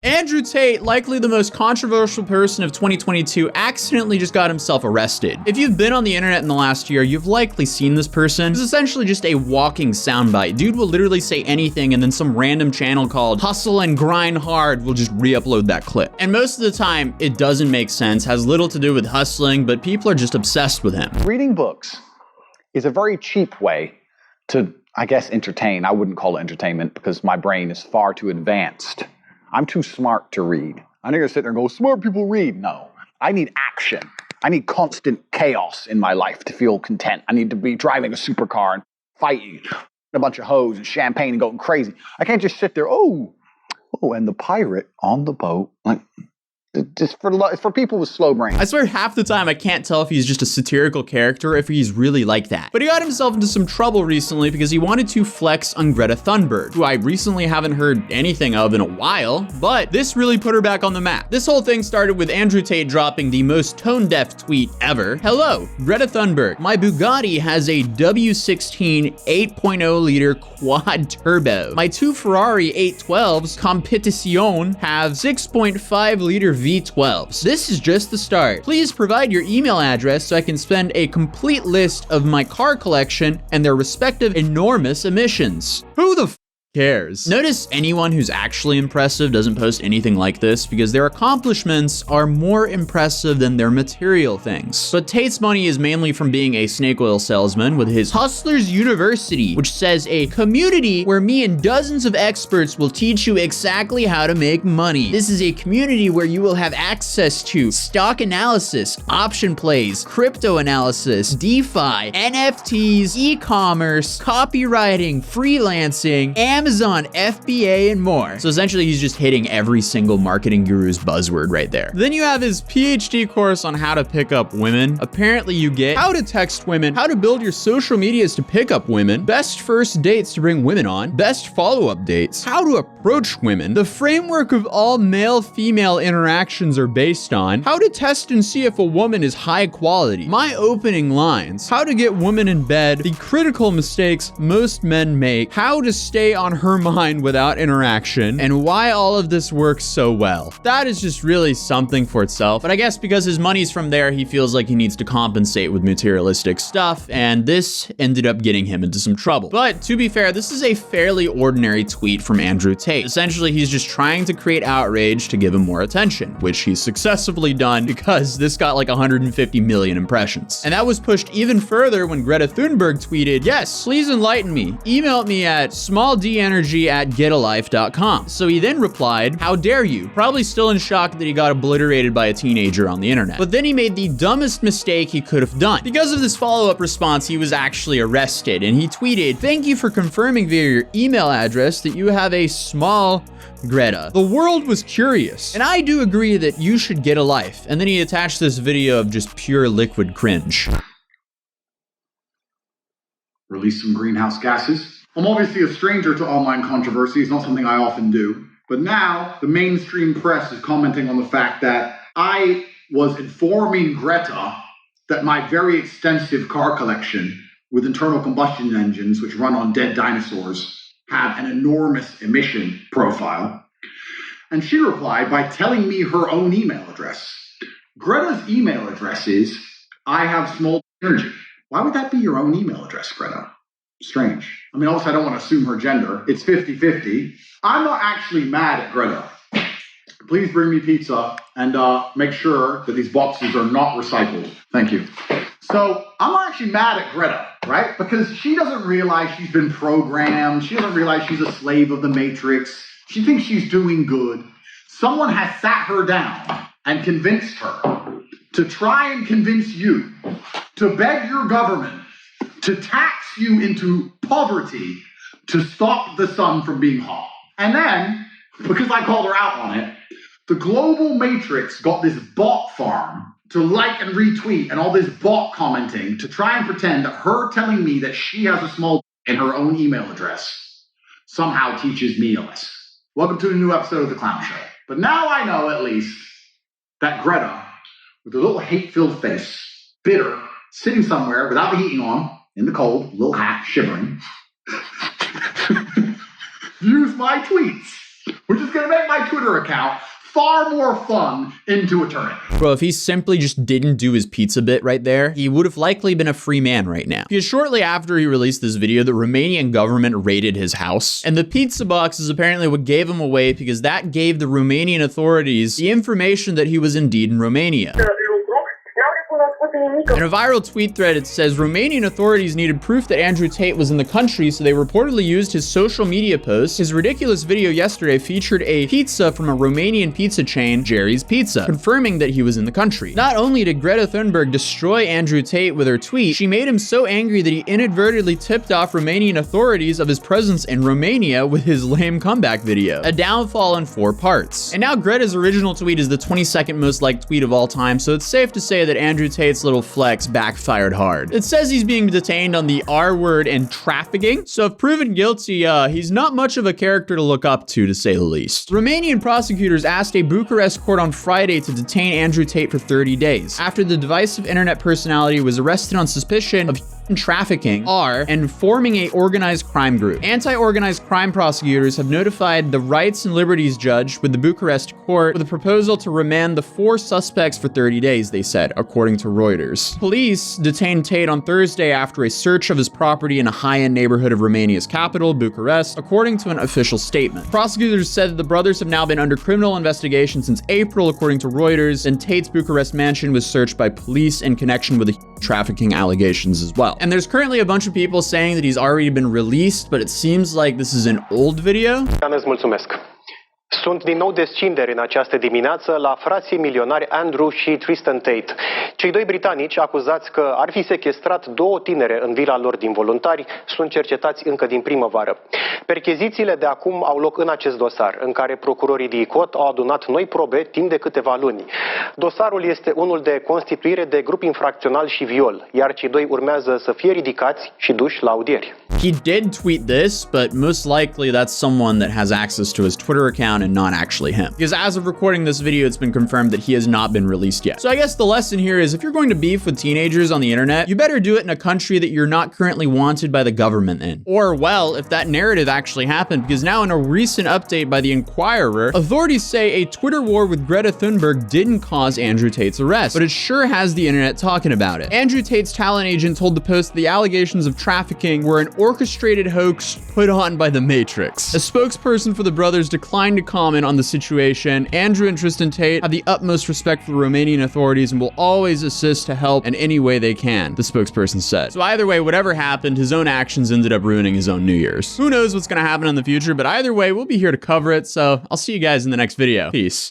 Andrew Tate, likely the most controversial person of 2022, accidentally just got himself arrested. If you've been on the internet in the last year, you've likely seen this person. He's essentially just a walking soundbite. Dude will literally say anything and then some random channel called Hustle and Grind Hard will just re-upload that clip. And most of the time, it doesn't make sense, has little to do with hustling, but people are just obsessed with him. Reading books is a very cheap way to, I guess, entertain. I wouldn't call it entertainment because my brain is far too advanced. I'm too smart to read. I'm not gonna sit there and go, smart people read. No, I need action. I need constant chaos in my life to feel content. I need to be driving a supercar and fighting a bunch of hoes and champagne and going crazy. I can't just sit there, oh, and the pirate on the boat. Like, just for people with slow brains. I swear half the time I can't tell if he's just a satirical character or if he's really like that. But he got himself into some trouble recently because he wanted to flex on Greta Thunberg, who I recently haven't heard anything of in a while, but this really put her back on the map. This whole thing started with Andrew Tate dropping the most tone-deaf tweet ever. Hello, Greta Thunberg. My Bugatti has a W16 8.0 liter quad turbo. My two Ferrari 812s Competizione have 6.5 liter V12s. This is just the start. Please provide your email address so I can send a complete list of my car collection and their respective enormous emissions. Who the f cares? Notice anyone who's actually impressive doesn't post anything like this because their accomplishments are more impressive than their material things. But Tate's money is mainly from being a snake oil salesman with his Hustlers University, which says a community where me and dozens of experts will teach you exactly how to make money. This is a community where you will have access to stock analysis, option plays, crypto analysis, DeFi, NFTs, e-commerce, copywriting, freelancing, Amazon, FBA, and more. So essentially he's just hitting every single marketing guru's buzzword right there. Then you have his PhD course on how to pick up women. Apparently you get how to text women, how to build your social medias to pick up women, best first dates to bring women on, best follow-up dates, how to approach women, the framework of all male-female interactions are based on, how to test and see if a woman is high quality, my opening lines, how to get women in bed, the critical mistakes most men make, how to stay on her mind without interaction, and why all of this works so well. That is just really something for itself, but I guess because his money's from there, he feels like he needs to compensate with materialistic stuff, and this ended up getting him into some trouble. But to be fair, this is a fairly ordinary tweet from Andrew Tate. Essentially, he's just trying to create outrage to give him more attention, which he's successfully done because this got like 150 million impressions. And that was pushed even further when Greta Thunberg tweeted, yes, please enlighten me. Email me at smalldenergy@getalife.com. So he then replied, how dare you? Probably still in shock that he got obliterated by a teenager on the internet. But then he made the dumbest mistake he could have done. Because of this follow-up response, he was actually arrested, and he tweeted, thank you for confirming via your email address that you have a small Greta. The world was curious, and I do agree that you should get a life. And then he attached this video of just pure liquid cringe. Release some greenhouse gases. I'm obviously a stranger to online controversy. It's not something I often do. But now the mainstream press is commenting on the fact that I was informing Greta that my very extensive car collection with internal combustion engines, which run on dead dinosaurs, have an enormous emission profile. And she replied by telling me her own email address. Greta's email address is, I have small energy. Why would that be your own email address, Greta? Strange. I mean, obviously I don't want to assume her gender. It's 50-50. I'm not actually mad at Greta. Please bring me pizza and make sure that these boxes are not recycled. Thank you. So I'm not actually mad at Greta, right? Because she doesn't realize she's been programmed. She doesn't realize she's a slave of the matrix. She thinks she's doing good. Someone has sat her down and convinced her to try and convince you to beg your government to tax you into poverty to stop the sun from being hot. And then, because I called her out on it, the global matrix got this bot farm to like and retweet and all this bot commenting to try and pretend that her telling me that she has a small in her own email address somehow teaches me a lesson. Welcome to a new episode of The Clown Show. But now I know at least that Greta, with a little hate-filled face, bitter, sitting somewhere without the heating on, in the cold, little hat, shivering, views my tweets which is going to make my Twitter account far more fun into eternity. Bro, if he simply just didn't do his pizza bit right there, he would have likely been a free man right now. Because shortly after he released this video, the Romanian government raided his house. And the pizza box is apparently what gave him away, because that gave the Romanian authorities the information that he was indeed in Romania. In a viral tweet thread, it says Romanian authorities needed proof that Andrew Tate was in the country, so they reportedly used his social media posts. His ridiculous video yesterday featured a pizza from a Romanian pizza chain, Jerry's Pizza, confirming that he was in the country. Not only did Greta Thunberg destroy Andrew Tate with her tweet, she made him so angry that he inadvertently tipped off Romanian authorities of his presence in Romania with his lame comeback video. A downfall in 4 parts. And now Greta's original tweet is the 22nd most liked tweet of all time, so it's safe to say that Andrew Tate's little flex backfired hard. It says he's being detained on the R word and trafficking, so if proven guilty, he's not much of a character to look up to say the least. Romanian prosecutors asked a Bucharest court on Friday to detain Andrew Tate for 30 days after the divisive internet personality was arrested on suspicion of trafficking and forming a organized crime group. Anti-organized crime prosecutors have notified the Rights and Liberties judge with the Bucharest court with a proposal to remand the 4 suspects for 30 days, they said, according to Reuters. Police detained Tate on Thursday after a search of his property in a high-end neighborhood of Romania's capital, Bucharest, according to an official statement. Prosecutors said that the brothers have now been under criminal investigation since April, according to Reuters, and Tate's Bucharest mansion was searched by police in connection with the trafficking allegations as well. And there's currently a bunch of people saying that he's already been released, but it seems like this is an old video. Sunt din nou descinderi în această dimineață la frații milionari Andrew și Tristan Tate. Cei 2 britanici acuzați că ar fi sequestrat 2 tinere în vila lor din voluntari sunt cercetați încă din primăvară. Perchezițiile de acum au loc în acest dosar, în care procurorii DICOT au adunat noi probe timp de câteva luni. Dosarul este unul de constituire de grup infracțional și viol, iar cei 2 urmează să fie ridicați și duși la audieri. He did tweet this, but most likely that's someone that has access to his Twitter account and not actually him. Because as of recording this video, it's been confirmed that he has not been released yet. So I guess the lesson here is if you're going to beef with teenagers on the internet, you better do it in a country that you're not currently wanted by the government in. Or, well, if that narrative actually happened, because now in a recent update by the Inquirer, authorities say a Twitter war with Greta Thunberg didn't cause Andrew Tate's arrest, but it sure has the internet talking about it. Andrew Tate's talent agent told the Post the allegations of trafficking were an orchestrated hoax put on by the Matrix. A spokesperson for the brothers declined to comment on the situation. Andrew and Tristan Tate have the utmost respect for the Romanian authorities and will always assist to help in any way they can, the spokesperson said. So either way, whatever happened, his own actions ended up ruining his own New Year's. Who knows what's going to happen in the future, but either way, we'll be here to cover it, so I'll see you guys in the next video. Peace.